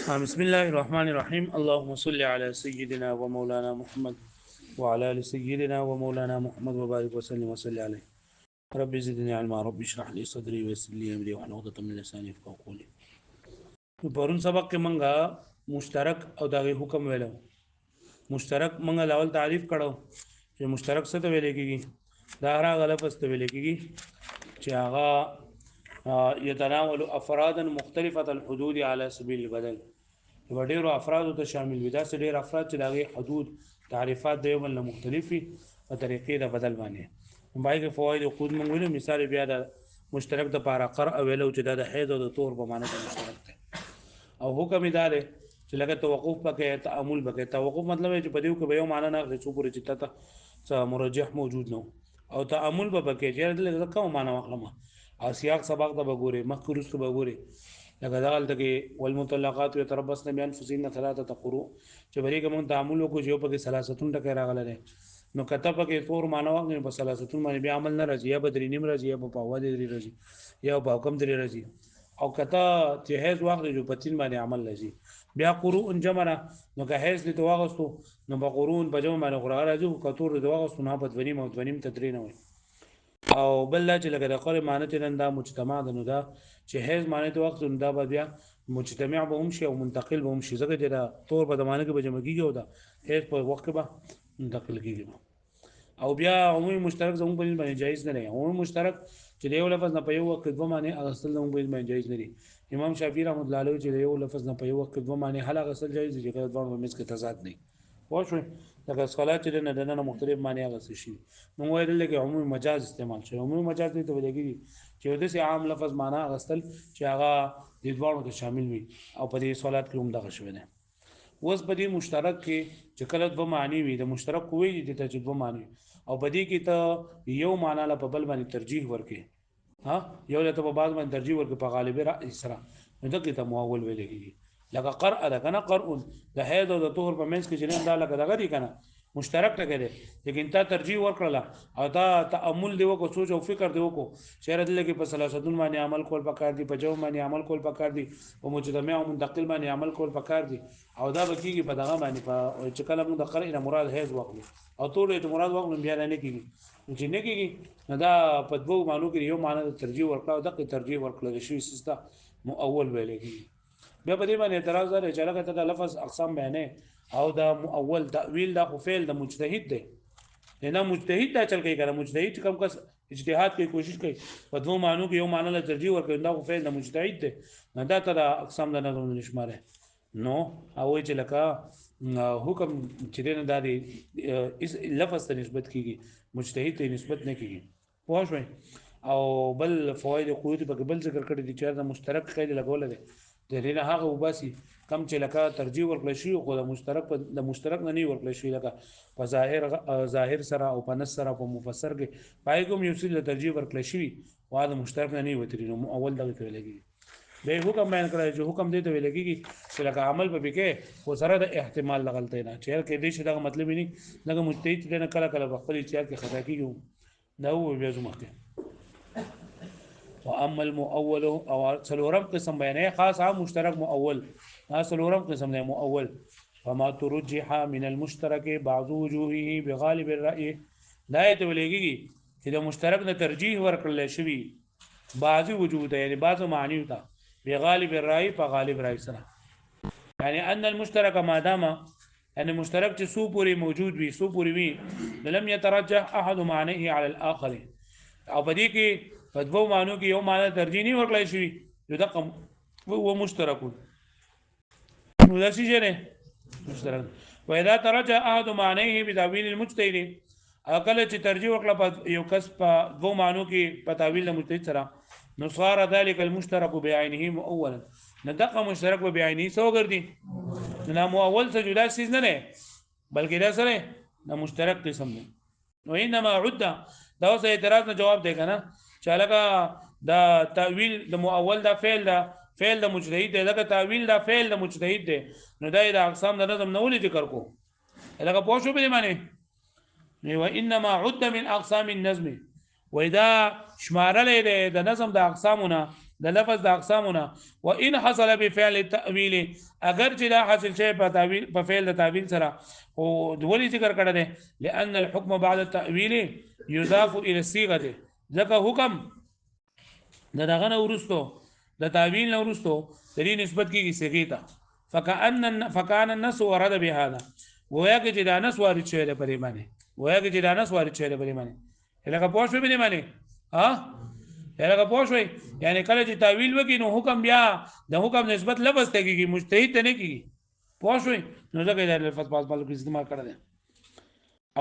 بسم الله الرحمن الرحيم. اللهم صل على سيدنا ومولانا محمد وعلى ال سيدنا ومولانا محمد وبارك وسلم وصل عليه. رب زدني علما، رب اشرح لي صدري ويسر لي امري واحلل عقدة من لساني يفقهوا قولي. پرون سبق کې منګه مشترک او دغه حکم ویلو. مشترک منګه لاول تعریف کړو چې مشترک څه ته ویل کېږي. دا هغه لفظ ته ویل کېږي چې هغه يتناول افرادا مختلفه الحدود على سبيل البدل. ډیرو افرادو ته شامل وي. داسې ډیر افراد چې د هغې حدود تعریفات د یو بل نه مختلف وي په طریقې د بدل باندې. باقي کې فواید او قود مونږ ویلو. مثال بیا د مشترک دپاره قرع ویلو چې دا د حیض او د طهر په معنی کې مشترک دی. او حکم یې دا دی چې لکه توقف پکې تعامل پکې. توقف مطلب دی چې په دې کې به یو معنی نه اخلي څو پورې چې څه مرجح موجود نه او تعامل به پکې چې دلته کوم معنی واخلم او سیاق سبق ته به ګورې مخکې وروسته به ګورې. لکه دغلته کې والمطلقات یتربصن بانفسهن ثلاثه قروء چې بری کوم تعامل وکړو چې یو پکې ثلاثتون ټکی راغلی دی نو کته پکې طور معنی واخلې په ثلاثتون باندې بیا عمل نه راځي یا به درې نیم راځي یا به په اول درې راځي یا په حکم درې راځي. او کته چې حیض واخلې جو په تین باندې عمل راځي. بیا قروء جمع نو که حیض دې واغستو نو په قروء په جمع باندې قرار راځي. کتور دې واغستو نو په دونیم او دونیم تدرین وي. او بل لا چې لکه د قرء معنی ته دا مجتمع ده نو دا چې حیض معنی ته وخت نو دا بیا مجتمع به هم شي او منتقل به هم شي. ځکه چې دا طور په معنی کې به جمع کیږي او دا حیض په وخت کې به منتقل کیږي. او بیا عمومي مشترک زموږ په باندې جایز نه دی. عمومي مشترک چې د یو لفظ نه په یو وخت دوه معنی اغستل زموږ په باندې جایز نه دی. امام شافعي رحمۃ اللہ علیه چې د یو لفظ نه په یو وخت دوه معنی هله اغستل جایز دي چې کله دوه په منځ کې تضاد نه وي. پوه شوئ؟ لکه صلات چې نه دنه مختلف معنی اغستل شي. موږ وایو چې عمومي مجاز استعمال شي. عمومي مجاز دې ته ویل کېږي چې د سي عام لفظ معنی اغستل چې هغه د دوه ته شامل وي او په دې صلات کې هم دغه شوی دی. اوس په دې مشترک کې چې کله دوه معنی وي د مشترک کوی دي ته چې دوه معنی او په دې کې ته یو معنی له په بل باندې ترجیح ورکې. ها یو له ته په بعض باندې ترجیح ورکې په غالب را اسره نو دغه ته مؤول ویل کېږي. لکه قرء ده کنه قرء د حیض او د طهر په منځ کې چې نه دا لکه دغه دی کنه مشترک ټکی دی لیکن تا ترجیح ورکړه او تا تامل دی وکړو سوچ او فکر دی وکړو شهر دې کې په ثلاثتون باندې عمل کول پکار دي په جو باندې عمل کول پکار دي په مجتمع او منتقل باندې عمل کول پکار دي او دا بکیږي په دغه باندې په چې کله موږ د قرء نه مراد حیض واخلو او طول ته مراد واخلو بیا نه کیږي چې نه کیږي دا په دوه معنی کې یو معنی ترجیح ورکړه او دغه ترجیح ورکړل شي سستا مؤول ویل کیږي. بیا په دې باندې اعتراض لري چې هغه ته د لفظ اقسام بیانې او دا مؤول تاویل دا خو فعل د مجتهد دی نه مجتهد دا چل کوي کنه مجتهد کم کس اجتهاد کوي کوشش کوي په دوه معنی کې یو معنی له ترجیح ورکړي دا خو فعل د مجتهد دی نه دا ته اقسام د نظر نشماره نو او چې لکه حکم چې نه دا دی اس لفظ ته نسبت کیږي مجتهد ته نسبت نه کیږي. پوه شئ؟ او بل فواید قوت په بل ذکر کړی دي چې دا مشترک قید لګول دي د دې هغه وباسي کم چې لکه ترجیح ورکړل شي خو د مشترک نه ورکړل شي لکه په ظاهر سره او په نص سره په مفسر کې پای کوم یو څه ترجیح ورکړل شي او د مشترک نه وتري نو اول دغه ته لګي به حکم بیان کړی چې حکم دی ته ویل کېږي چې لکه عمل په کې خو سره د احتمال لغلطه نه چې کې دې شي دا مطلب نه لکه مجتهد نه کله کله خپل اجتهاد کې خطا کیږي دا و بیا زموږ واما المؤول او څلورم قسم بیانې خاص عام مشترک مؤول څلورم قسم دی مؤول فما ترجح من المشترك بعض وجوهه بغالب الرأي دا ته ولېږي چې د مشترک نه ترجیح ورکړل شوی بعضی وجوه ته یعنی بعض معنی ته بغالب الرأي په غالب رأي سره یعنی ان المشترك ما دام ان مشترک چې سو پوری موجود وي سو پوری وي لم يترجح احد معنيه على الاخر او په دې کې په دوه معنو کې یو معنی ترجیح نه ورکړل شي یو دغه هو مشترک نو دا شي نه مشترک واذا ترجح احد معنيه بتاويل المجتهد اقل چې ترجیح ورکړل په یو کس په دوه معنو کې په تاویل المجتهد سره نو صار ذلك المشترك بعينه مؤولا ندقه مشترک به بعینه سو ګرځي نه مؤول څه جدا شي نه بلکې دا سره نه مشترک قسم دی. نو انما عد دا اوس اعتراض نه جواب دی کنه چې لکه دا تاویل د مؤول دا فعل د مجتهد دی لکه تاویل دا فعل د مجتهد دی نو دا د اقسام د نظم نه ولې ذکر کو لکه پوه شو به معنی نو انما عد من اقسام النظم واذا شمارل د نظم د اقسامونه د لفظ د اقسامونه وان حصل بفعل التاويل اگر چې دا حاصل شي په تعویل په فعل د تعویل سره او دولی ذکر کړه ده لان الحكم بعد التاويل يضاف الى الصيغه ځکه حکم دغه نه ورستو د تعویل نه ورستو د دې نسبت کیږي صيغه ته فكان النص ورد بهذا ويا کې چې دا نص وارد شوی دی پرې باندې ويا کې چې دا نص وارد شوی دی پرې باندې لکه پوه شو به باندې ها لکه پوه شو یعنی کله چې تعویل وکړي نو حکم بیا د حکم نسبت لفظ ته کیږي مجتهد ته نه کیږي پوه شو نو ځکه دا لفظ پاس بالو کې استعمال کړل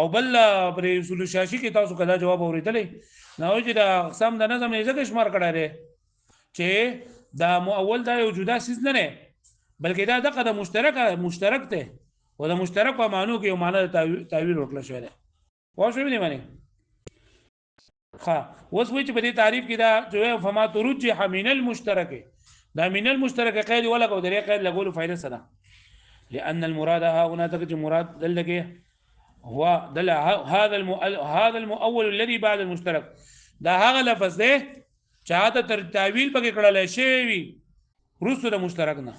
او بل پر اصول شاشي کې تاسو کدا جواب اوریدلې نو چې دا اقسام د نظم نه ځکه شمار کړه لري چې دا مؤول دا یو جدا سیس نه نه بلکې دا دغه د مشترک ته او د مشترک په معنی کې یو معنی تعویل وکړل شوی دی پوه شو به معنی ها اوس وی چې په دې تعریف کې دا جو فما ترجح من المشترك دا من المشترك قید ولا کو درې قید لګول فائدہ سره لان المراد ها هنا تک مراد دلګه هو دل هذا المؤول الذي بعد المشترك دا هغه لفظ دی چاته تر تعویل پکې کړل شي وي رسو د مشترک نه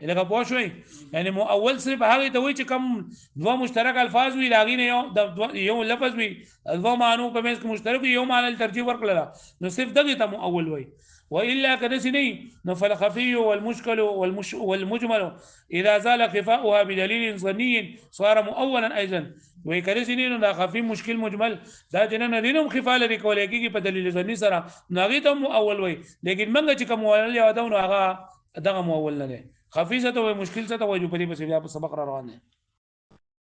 لکه پوه شوي یعنی مؤول صرف هغه ته وایي چې کم دوه مشترک الفاظ وي لاغي نه یو لفظ وي دوه معنی په منځ کې مشترک یو معنی ترجیح ورکړل نو صرف دغه ته مؤول وایي والا كدسني نفل الخفي والمشكل والمجمل اذا زال خفاؤها بدليل ظني صار مؤولا ايضا وكدسني دا خفي مشكل مجمل دا جنن دینم خفاء لري کولای کی په دلیل ظني سره ناغي ته مؤول وایي لیکن منګه چې کوم مؤول یادو نو هغه دغه مؤول نه دی خفيفه او مشکل څه ته وایي په دې په سبق را روان دي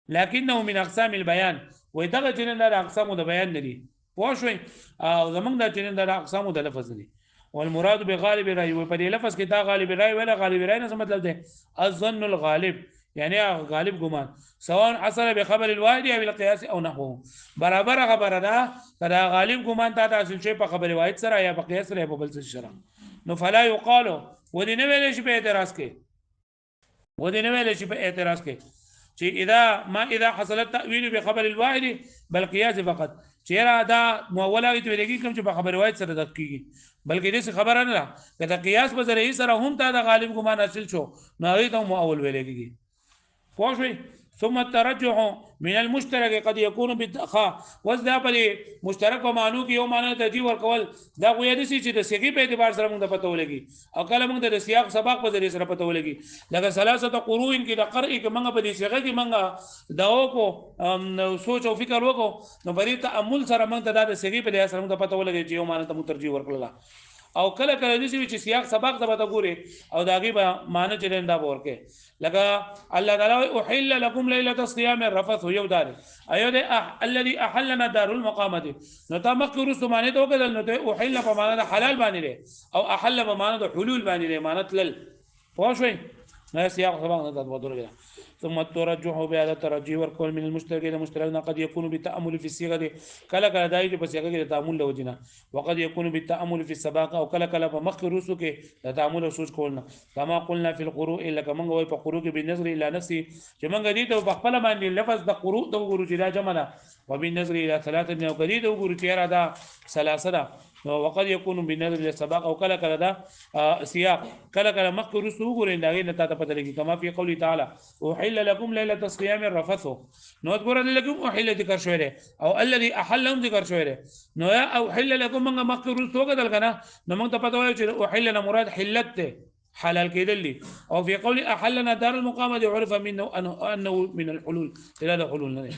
لكنه من اقسام البيان ودغه جنن د اقسام د بیان لري پوه شوي او زمونږ د جنن د اقسام د لفظ دي والمراد بغالب الراي په دې لفظ کې دا غالب الراي ولا غالب الراي نه مطلب ده الظن الغالب يعني غالب ګمان سواء حصل بخبر الواحد او بالقياس او نحوه برابر خبره ده دا غالب ګمان ته حاصل شي په خبر واحد سره یا په قياس سره په بل څه سره نو فلا يقال ودي نه ویل شي په اعتراض کې چې اذا حصل التاويل بخبر الواحد بالقياس فقط چیرې دا مؤوله وي ته کوم چې په خبر واحد سره دق کیږي بلکې دې خبره نه ده که قياس په ذریعہ سره هم تا د غالب ګمان حاصل شو نو هغه ته مؤول ویل کیږي پوه شئ ثم الترجح من المشترك قد يكون بالدخاء وذا بل مشترک په معنی کې یو معنی ترجیح ورکول دا غوې دي چې د صيغې په اعتبار سره موږ ته پته ولګي او کله موږ د سیاق سبق په ذریعہ سره پته ولګي لکه ثلاثه قروء کې د قرء کې موږ په دې صيغه کې موږ دا کو سوچ او فکر وکړو نو بری تامل سره موږ ته د صيغې په اعتبار سره موږ ته پته ولګي چې یو معنی ته موږ ترجیح ورکړل او کله دې چې سیاق سبق ته پته ګوري او داګي به معنی چرنده ورکه لکه الله تعالی احل لكم ليله الصيام الرفث یو دار ايو ده الذي احلنا دار المقامه نو تمکر سمانه تو کدل نو ته احل په معنی حلال باندې او احل په معنی حلول باندې معنی تل پوه شئ نه سیاق سبق نه تاسو ورته ثم الترجح بهذا الترجيح وركون من المشترك الى مشترك قد يكون بالتامل في الصيغه كلا كلا دايج په صيغه کې تامل لوجنه وقد يكون بالتامل في السباق او كلا كلا په مخ رسو کې تامل او سوچ کولنه كما قلنا في القروء الا كما وي په قروء کې بالنظر الى نفسي چې موږ دې ته په خپل باندې لفظ د قروء د وګورو چې دا جمع ده وبالنظر الى ثلاثه او قدید وګورو چې را ده ثلاثه وقد يكون بالنظر الى السباق او كلا كلا ده سياق كلا كلا مخ رسو وګورئ دا نه ته پته لګي كما في قول تعالى احل لكم ليله الصيام الرفث نو ذكر لكم احل ذکر شوی دی او الذي احلهم ذکر شوی دی نو یا او حل لكم من مخ رسو وګدل کنه نو موږ ته پته وایو چې احلنا مراد حلت ته حلال کېدل او في قول احلنا دار المقامه عرف منه انه من الحلول الى الحلول نه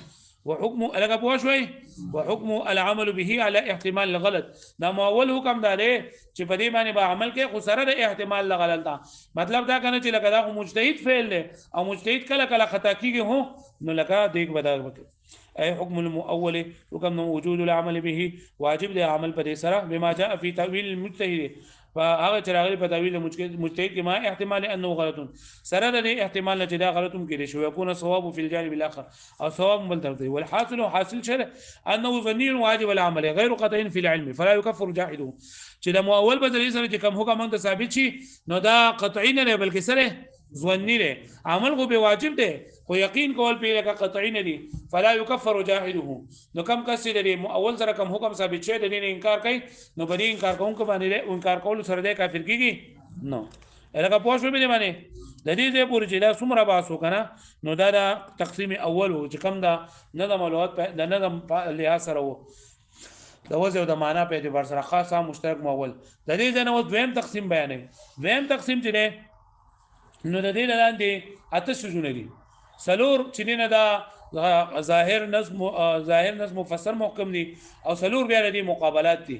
وحكم لك بوشوي وحكم العمل به على احتمال الغلط دا مؤول حکم دا دی چې په دې باندې به عمل کې خو سره د احتمال الغلط دا مطلب دا کنه چې لکه دا مجتهد فعل دی او مجتهد کله کله خطا کیږي هو نو لکه دیک بدل وکړي اي حكم المؤول حکم وجود العمل به واجب دی عمل په دې سره بما جاء في تاويل المجتهد فهغه چې راغلي په تعویل مجتهد کې ما احتمال انه غلط سره د احتمال چې دا غلطم کېږي شو يكون صواب في الجانب الاخر او صواب بل طرف والحاصل حاصل شر انه ظني واجب العمل غير قطع في العلم فلا يكفر جاحده چې د مؤول بدل سره چې کوم حکم ته ثابت شي نو دا قطعي نه بلکې سره ظنی دی عمل خو به واجب دی خو یقین کول په لکه قطعی نه دي فلا يكفر جاحده نو کم کس چې اول سره کم حکم ثابت شوی د دین انکار کوي نو په دې انکار کوونکو باندې انکار کول سره د کافر کیږي نو لکه پوه شو به باندې د دې ځای پورې چې دا څومره باسو کنه نو دا د تقسیم اول چې کم دا نظم لغت د نظم لحاظ سره وو د وضع او د معنا په اعتبار سره خاصه مشترک مول د دې ځای نو دویم تقسیم بیانې دویم تقسیم چې دی نو د دې لاندې اته سيزونه دي سلور چې نه دا ظاهر نظم مفسر محکم دي او سلور بیا دي مقابلات دي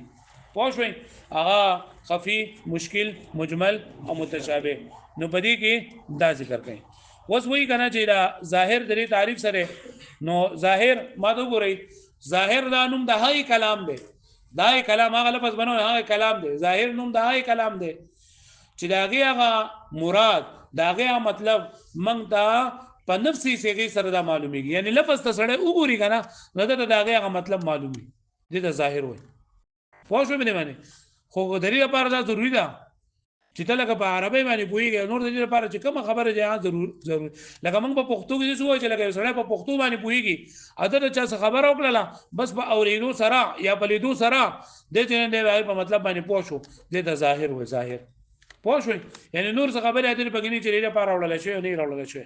پوه شئ هغه خفي مشکل مجمل او متشابه نو بدی کې دا ذکر کړي اوس وی کنه چې دا ظاهر د تعریف سره نو ظاهر ما ته ګورئ ظاهر دا نوم د هاي کلام دی دا کلام هغه لفظ بنو هغه کلام دی ظاهر نوم د هاي کلام دی چې داغه هغه مراد داغه مطلب موږ ته په نفسي سیګي سره دا معلومیږي یعنی لفظ ته سره وګوري کنه نو دا داغه هغه مطلب معلومي دي دا ظاهر وي خو شو بنه معنی خو دلیل لپاره دا ضروری ده چې ته لکه په عربی باندې پوهیږي نور د دې لپاره چې کوم خبره ده ضرور لکه موږ په پښتو کې څه وایي چې لکه سره په پښتو باندې پوهیږي اته چا څه خبره وکړه بس په اورېدو سره یا په لیدو سره د دې نه په مطلب باندې پوه شو د ظاهر و ظاهر پوه شو یعنی نور څه خبره دې په کې نه چې لپاره وړل شي نه وړل شي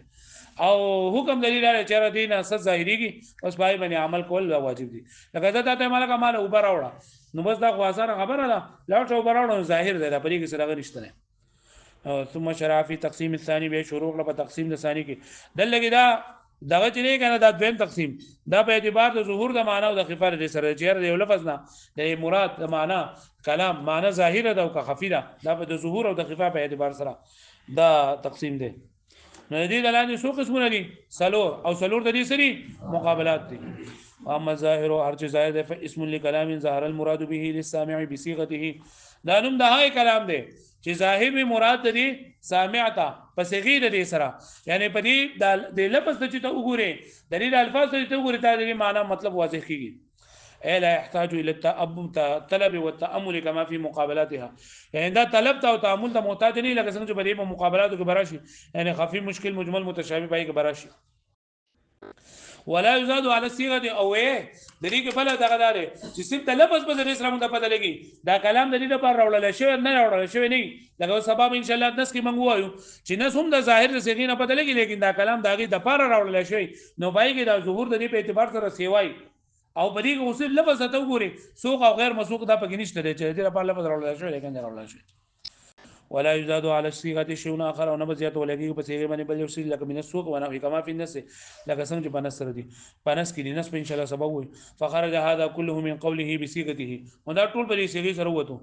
او حکم دلیل لري چې را دین اساس ظاهریږي اوس پای باندې عمل کول واجب دي لکه دا ته مالک مال اوپر راوړه نو بس دا خاصه خبره ده لاټ اوپر راوړه ظاهر ده په دې کې سره غریشته نه ثم شرع في تقسيم الثاني به شروع له تقسیم الثاني کې دلګي دا دغه چې نه کنه دا دویم تقسیم دا په اعتبار د ظهور د معنا او د خفاره د سره چیر دی لفظ نه د مراد د معنا کلام معنا ظاهره ده او که خفي ده دا په د ظهور او د خفا په اعتبار سره دا تقسیم دی نو دې دلاندې څو قسمونه دي سلور او سلور د دې سری مقابلات دي اما ظاهر او هر چې ظاهر ده اسم لکلام ظاهر المراد به للسامع بصيغته دا نوم د هاي کلام دی چې ظاهر به مراد دی سامع ته پس غیر دې سره یعنی په دې د لفظ ته چې ته وګورې د دې الفاظ ته ته وګورې ته دې معنا مطلب واضح کیږي الا يحتاج الى الطلب والتامل كما في مقابلاتها يعني دا طلب ته او تامل ته محتاج نه لکه څنګه چې په دې مقابلاتو کې براشي یعنی خفي مشکل مجمل متشابه پای کې براشي ولا يزاد على الصيغه او د دې کې بل دغه دار چې صرف لفظ په ذریعہ سره موږ پته لګي دا کلام د دې لپاره راوړل شوی نه راوړل شوی نه لکه سبب ان شاء الله نس کې موږ وایو چې نس هم د ظاهر صيغې نه پته لګي لیکن دا کلام دغه د لپاره راوړل شوی نو پای کې دا ظهور د دې په اعتبار سره سیوای او په دې کې اوس لفظ ته وګوري سوق او غیر مسوق دا پکې نشته چې دې لپاره لفظ راوړل شوی لیکن راوړل شوی ولا يزاد على الصيغه شيء اخر او نبذيات ولګي په صيغه باندې بل یو شی لکه من السوق ونحو كما في النص لکه څنګه چې بنص سره دي پنس کې نس په ان شاء الله سبب وي فخرج هذا كله من قوله بصيغته ودا ټول په صيغه سره وته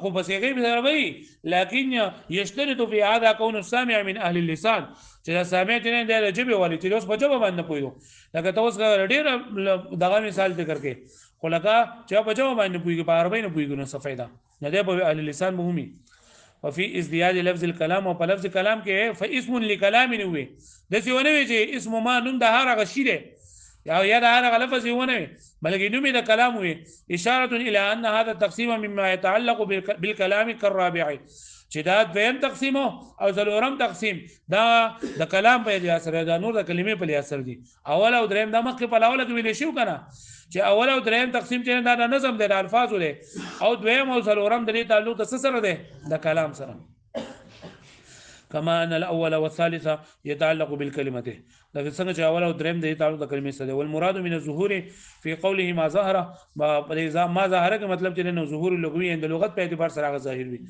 خو په صيغه سره وي لكن يشترط في هذا كون السامع من اهل اللسان چې دا سامع چې نه د جبه والی چې اوس په جبه باندې پویو لکه تاسو ډېر دغه مثال ذکر کې خو لکه چې په جبه باندې پویږي په عربی نه پویږي نو سفیدا نه دی په اهل اللسان مهمي وفي ازدياد لفظ الكلام او په لفظ کلام کې فاسم لكلام نه وي د څه ونه وي چې اسم ما نوم د هر غشي دی یا د هر لفظ ونه وي بلکې نوم د کلام وي اشاره الى ان هذا التقسيم مما يتعلق بالكلام كالرابع چې دا دویم تقسیم او څلورم تقسیم دا د کلام په اجازه دا نور د کلمې په اثر دي اول او دریم د مخ په لاول کې ویل شو کنه چې اول او دریم تقسیم چې دا نظم د الفاظو دی او دویم او څلورم د تعلق د سره دی د کلام سره كما ان الاول والثالث يتعلق بالكلمه دا څنګه چې اول او دریم د تعلق د کلمې سره والمراد من الظهور في قوله ما ظهر ما ظهر کا مطلب چې نو ظهور لغوي د لغت په اعتبار سره ظاهر وي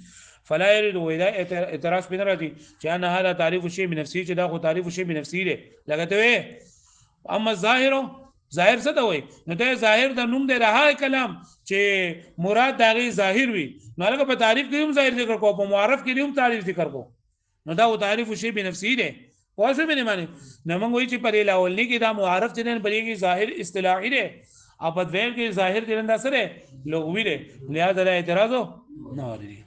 فلا يريد وإذا اعتراض بن راضي چې ان هذا تعريف شيء بنفسه چې دا خو تعریف شيء بنفسه دی لګته وي اما ظاهر څه ته وای نو ته ظاهر د نوم دی راه کلام چې مراد دغه ظاهر وي نو هغه په تعریف کې هم ظاهر ذکر کو په معرف کې هم تعریف ذکر کو نو دا تعریف شی بنفسه دی واځو به نه معنی نو موږ وایي چې په لاولنی کې دا معرف چې نه بلېږي ظاهر اصطلاحي دی او په دویم کې ظاهر چې نه سره لغوي دی لہذا اعتراض نه لري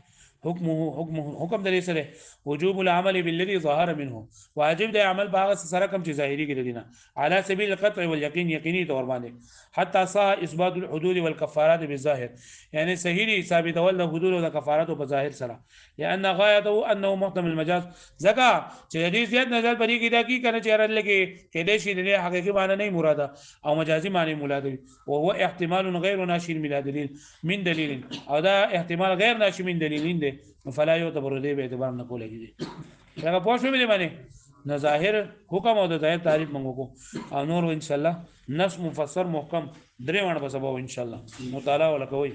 حکم د سره وجوب العمل بالذي ظهر منه، واجب د عمل باغ سره کم چې ظاهري کې دینه على سبيل القطع واليقين، یقیني تور باندې حتى صح اثبات الحدود والكفارات بالظاهر، یعنی صحیح ثابت ول د حدود او د کفارات په ظاهر سره، لان غایته انه محتمل المجاز، زکا چې د دې زیات نظر پرې کې دا کی کنه چې رل کې کې دې شي د حقيقي معنی نه مراده او مجازي معنی مراده، او هو احتمال غیر ناشئ من دلیل من دلیل، او دا احتمال غیر ناشئ من دلیلین دی، فلا يعتبر دې به اعتبار نه کولای دي. دا په شو مې باندې نه ظاهر حکم او د ظاهر تعریف منغو کو او نور ان شاء الله نص مفسر محکم درې وانه په سبب ان شاء الله مطالعه وکوي.